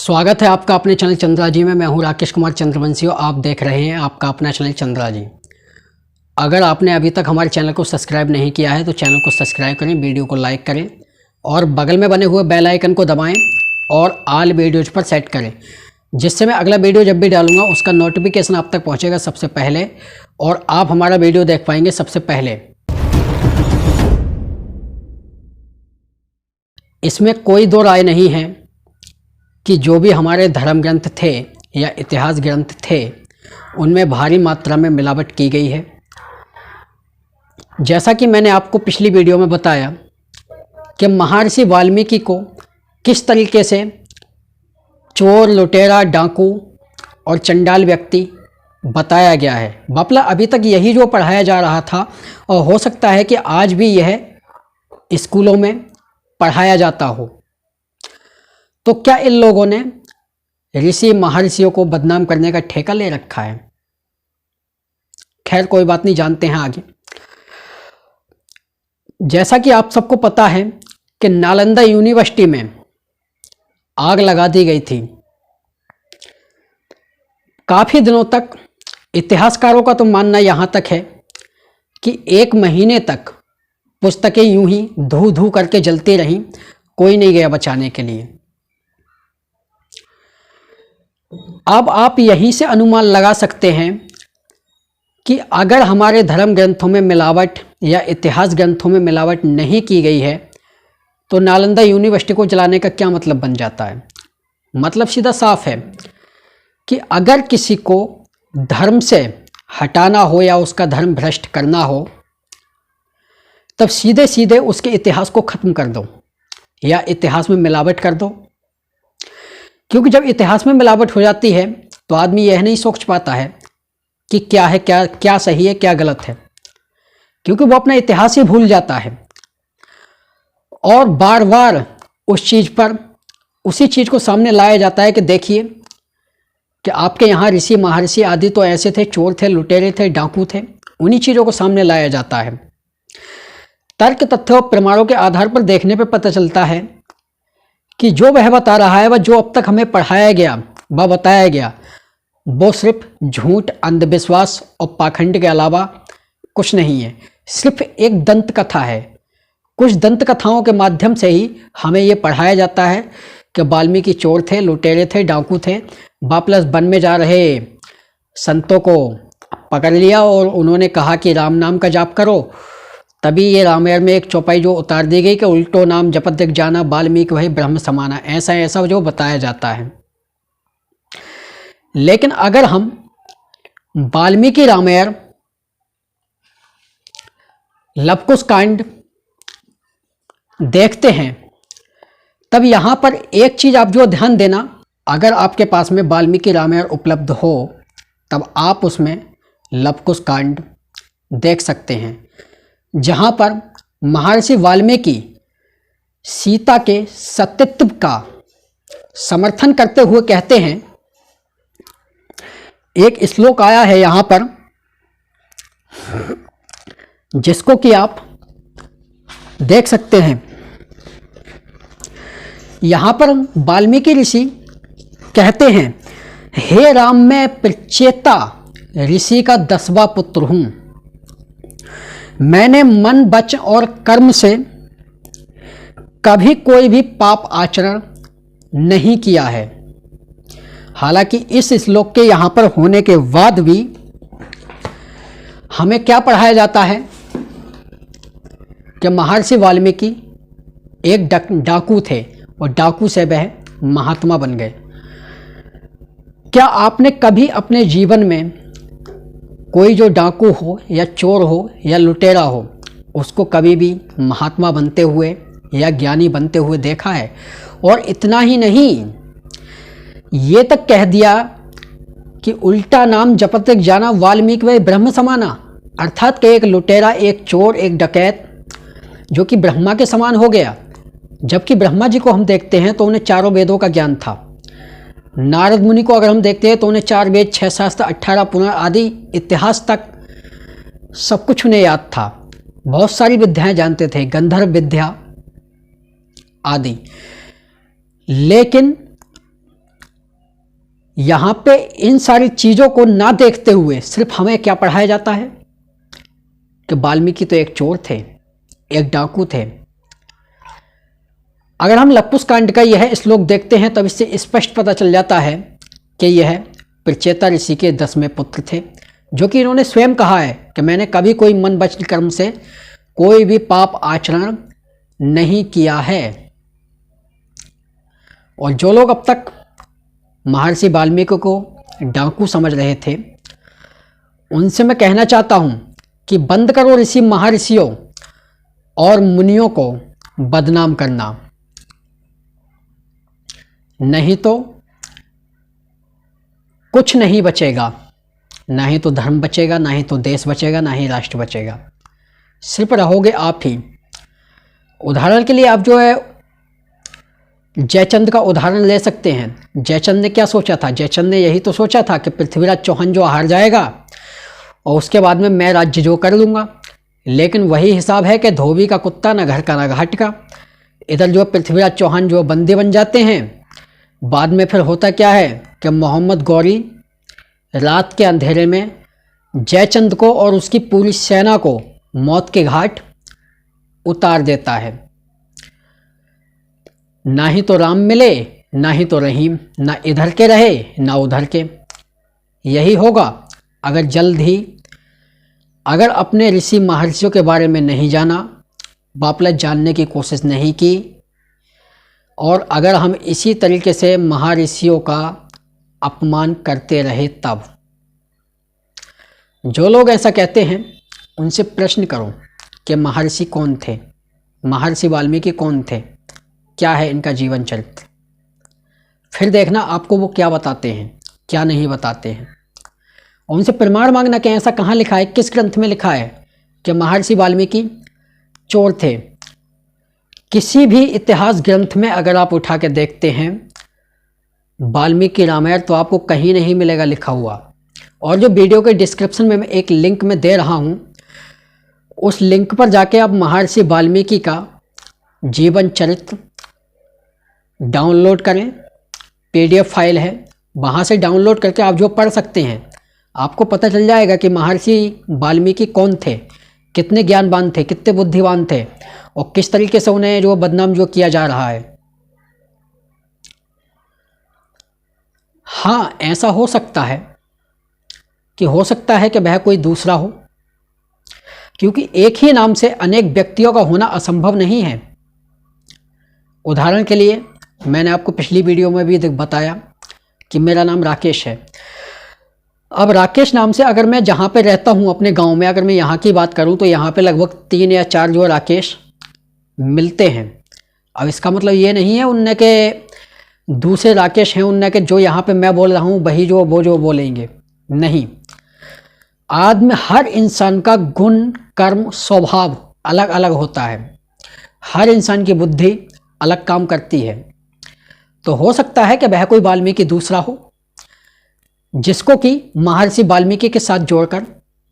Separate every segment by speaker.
Speaker 1: स्वागत है आपका अपने चैनल चंद्रा जी में। मैं हूं राकेश कुमार चंद्रवंशी और आप देख रहे हैं आपका अपना चैनल चंद्रा जी। अगर आपने अभी तक हमारे चैनल को सब्सक्राइब नहीं किया है तो चैनल को सब्सक्राइब करें, वीडियो को लाइक करें और बगल में बने हुए बेल आइकन को दबाएं और ऑल वीडियोज़ पर सेट करें, जिससे मैं अगला वीडियो जब भी डालूंगा उसका नोटिफिकेशन आप तक पहुँचेगा सबसे पहले और आप हमारा वीडियो देख पाएंगे सबसे पहले। इसमें कोई दो राय नहीं है कि जो भी हमारे धर्म ग्रंथ थे या इतिहास ग्रंथ थे उनमें भारी मात्रा में मिलावट की गई है। जैसा कि मैंने आपको पिछली वीडियो में बताया कि महर्षि वाल्मीकि को किस तरीके से चोर, लुटेरा, डाकू और चंडाल व्यक्ति बताया गया है। बापला अभी तक यही जो पढ़ाया जा रहा था और हो सकता है कि आज भी यह स्कूलों में पढ़ाया जाता हो। तो क्या इन लोगों ने ऋषि महर्षियों को बदनाम करने का ठेका ले रखा है? खैर कोई बात नहीं, जानते हैं आगे। जैसा कि आप सबको पता है कि नालंदा यूनिवर्सिटी में आग लगा दी गई थी। काफी दिनों तक इतिहासकारों का तो मानना यहां तक है कि 1 महीने तक पुस्तकें यूं ही धू धू करके जलती रहीं, कोई नहीं गया बचाने के लिए। अब आप यहीं से अनुमान लगा सकते हैं कि अगर हमारे धर्म ग्रंथों में मिलावट या इतिहास ग्रंथों में मिलावट नहीं की गई है तो नालंदा यूनिवर्सिटी को जलाने का क्या मतलब बन जाता है। मतलब सीधा साफ है कि अगर किसी को धर्म से हटाना हो या उसका धर्म भ्रष्ट करना हो तब सीधे सीधे उसके इतिहास को ख़त्म कर दो या इतिहास में मिलावट कर दो। क्योंकि जब इतिहास में मिलावट हो जाती है तो आदमी यह नहीं सोच पाता है कि क्या है, क्या सही है, क्या गलत है, क्योंकि वो अपना इतिहास ही भूल जाता है और बार बार उसी चीज़ को सामने लाया जाता है कि देखिए कि आपके यहाँ ऋषि महर्षि आदि तो ऐसे थे, चोर थे, लुटेरे थे, डाकू थे। उन्हीं चीज़ों को सामने लाया जाता है। तर्क, तथ्य और प्रमाणों के आधार पर देखने पर पता चलता है कि जो वह बता रहा है, वह जो अब तक हमें पढ़ाया गया, वह बताया गया, वो सिर्फ झूठ, अंधविश्वास और पाखंड के अलावा कुछ नहीं है। सिर्फ एक दंत कथा है। कुछ दंत कथाओं के माध्यम से ही हमें ये पढ़ाया जाता है कि वाल्मीकि चोर थे, लुटेरे थे, डाकू थे। वापस वन में जा रहे संतों को पकड़ लिया और उन्होंने कहा कि राम नाम का जाप करो। तभी ये रामायण में एक चौपाई जो उतार दी गई कि उल्टो नाम जपत दिख जाना, वाल्मीकि वही ब्रह्म समाना। ऐसा जो बताया जाता है। लेकिन अगर हम वाल्मीकि रामायण लवकुश कांड देखते हैं तब यहां पर एक चीज आप जो ध्यान देना, अगर आपके पास में वाल्मीकि रामायण उपलब्ध हो तब आप उसमें लवकुश कांड देख सकते हैं, जहां पर महर्षि वाल्मीकि सीता के सतीत्व का समर्थन करते हुए कहते हैं। एक श्लोक आया है यहां पर जिसको कि आप देख सकते हैं। यहां पर वाल्मीकि ऋषि कहते हैं, हे राम, मैं प्रचेता ऋषि का 10वां पुत्र हूं। मैंने मन, वचन और कर्म से कभी कोई भी पाप आचरण नहीं किया है। हालांकि इस श्लोक के यहाँ पर होने के बाद भी हमें क्या पढ़ाया जाता है कि महर्षि वाल्मीकि एक डाकू थे और डाकू से वह महात्मा बन गए। क्या आपने कभी अपने जीवन में कोई जो डाकू हो या चोर हो या लुटेरा हो उसको कभी भी महात्मा बनते हुए या ज्ञानी बनते हुए देखा है? और इतना ही नहीं, ये तक कह दिया कि उल्टा नाम जपत जाना, वाल्मीकि वही ब्रह्म समाना। अर्थात कि एक लुटेरा, एक चोर, एक डकैत जो कि ब्रह्मा के समान हो गया। जबकि ब्रह्मा जी को हम देखते हैं तो उन्हें चारों वेदों का ज्ञान था। नारद मुनि को अगर हम देखते हैं तो उन्हें 4 वेद, 6 शास्त्र, 18 पुराण आदि इतिहास तक सब कुछ उन्हें याद था। बहुत सारी विद्याएं जानते थे, गंधर्व विद्या आदि। लेकिन यहाँ पे इन सारी चीज़ों को ना देखते हुए सिर्फ हमें क्या पढ़ाया जाता है कि वाल्मीकि तो एक चोर थे, एक डाकू थे। अगर हम लवकुश कांड का यह श्लोक देखते हैं तब इससे स्पष्ट पता चल जाता है कि यह प्रचेता ऋषि के 10वें पुत्र थे, जो कि इन्होंने स्वयं कहा है कि मैंने कभी कोई मन वचन कर्म से कोई भी पाप आचरण नहीं किया है। और जो लोग अब तक महर्षि वाल्मीकि को डाकू समझ रहे थे, उनसे मैं कहना चाहता हूं कि बंद करो ऋषि महर्षियों और मुनियों को बदनाम करना, नहीं तो कुछ नहीं बचेगा। ना ही तो धर्म बचेगा, ना ही तो देश बचेगा, ना ही राष्ट्र बचेगा, सिर्फ रहोगे आप ही। उदाहरण के लिए आप जो है जयचंद का उदाहरण ले सकते हैं। जयचंद ने क्या सोचा था? जयचंद ने यही तो सोचा था कि पृथ्वीराज चौहान जो हार जाएगा और उसके बाद में मैं राज्य जो कर लूँगा। लेकिन वही हिसाब है कि धोबी का कुत्ता ना घर का ना घाट का। इधर जो पृथ्वीराज चौहान जो बंदी बन जाते हैं, बाद में फिर होता क्या है कि मोहम्मद गौरी रात के अंधेरे में जयचंद को और उसकी पूरी सेना को मौत के घाट उतार देता है। ना ही तो राम मिले, ना ही तो रहीम, ना इधर के रहे ना उधर के। यही होगा अगर जल्द ही अगर अपने ऋषि महर्षियों के बारे में नहीं जाना, वापस जानने की कोशिश नहीं की, और अगर हम इसी तरीके से महर्षियों का अपमान करते रहे तब। जो लोग ऐसा कहते हैं उनसे प्रश्न करो कि महर्षि कौन थे, महर्षि वाल्मीकि कौन थे, क्या है इनका जीवन चरित्र। फिर देखना आपको वो क्या बताते हैं, क्या नहीं बताते हैं। और उनसे प्रमाण मांगना कि ऐसा कहाँ लिखा है, किस ग्रंथ में लिखा है कि महर्षि वाल्मीकि चोर थे। किसी भी इतिहास ग्रंथ में अगर आप उठा के देखते हैं वाल्मीकि रामायण, तो आपको कहीं नहीं मिलेगा लिखा हुआ। और जो वीडियो के डिस्क्रिप्शन में मैं एक लिंक में दे रहा हूँ, उस लिंक पर जाके आप महर्षि वाल्मीकि का जीवन चरित्र डाउनलोड करें। PDF फाइल है, वहाँ से डाउनलोड करके आप जो पढ़ सकते हैं। आपको पता चल जाएगा कि महर्षि वाल्मीकि कौन थे, कितने ज्ञानवान थे, कितने बुद्धिमान थे, और किस तरीके से उन्हें जो बदनाम जो किया जा रहा है। हाँ, ऐसा हो सकता है कि वह कोई दूसरा हो, क्योंकि एक ही नाम से अनेक व्यक्तियों का होना असंभव नहीं है। उदाहरण के लिए मैंने आपको पिछली वीडियो में भी बताया कि मेरा नाम राकेश है। अब राकेश नाम से अगर मैं जहाँ पे रहता हूँ अपने गांव में, अगर मैं यहाँ की बात करूँ तो यहाँ पे लगभग 3 या 4 जो राकेश मिलते हैं। अब इसका मतलब ये नहीं है उनने के दूसरे राकेश हैं, उनने के जो यहाँ पे मैं बोल रहा हूँ वही जो वो जो बोलेंगे, नहीं। आदमी, हर इंसान का गुण, कर्म, स्वभाव अलग अलग होता है। हर इंसान की बुद्धि अलग काम करती है। तो हो सकता है कि वह कोई वाल्मीकि दूसरा हो, जिसको कि महर्षि वाल्मीकि के साथ जोड़कर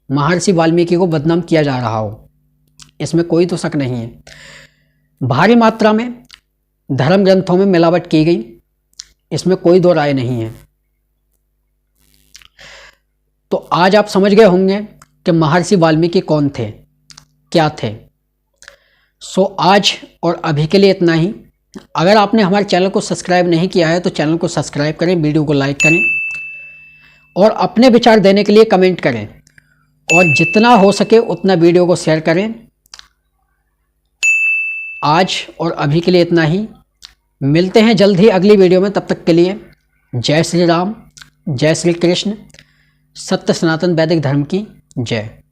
Speaker 1: महर्षि वाल्मीकि को बदनाम किया जा रहा हो। इसमें कोई तो शक नहीं है। भारी मात्रा में धर्म ग्रंथों में मिलावट की गई, इसमें कोई दो राय नहीं है। तो आज आप समझ गए होंगे कि महर्षि वाल्मीकि कौन थे, क्या थे। सो आज और अभी के लिए इतना ही। अगर आपने हमारे चैनल को सब्सक्राइब नहीं किया है तो चैनल को सब्सक्राइब करें, वीडियो को लाइक करें और अपने विचार देने के लिए कमेंट करें, और जितना हो सके उतना वीडियो को शेयर करें। आज और अभी के लिए इतना ही। मिलते हैं जल्द ही अगली वीडियो में। तब तक के लिए जय श्री राम, जय श्री कृष्ण, सत्य सनातन वैदिक धर्म की जय।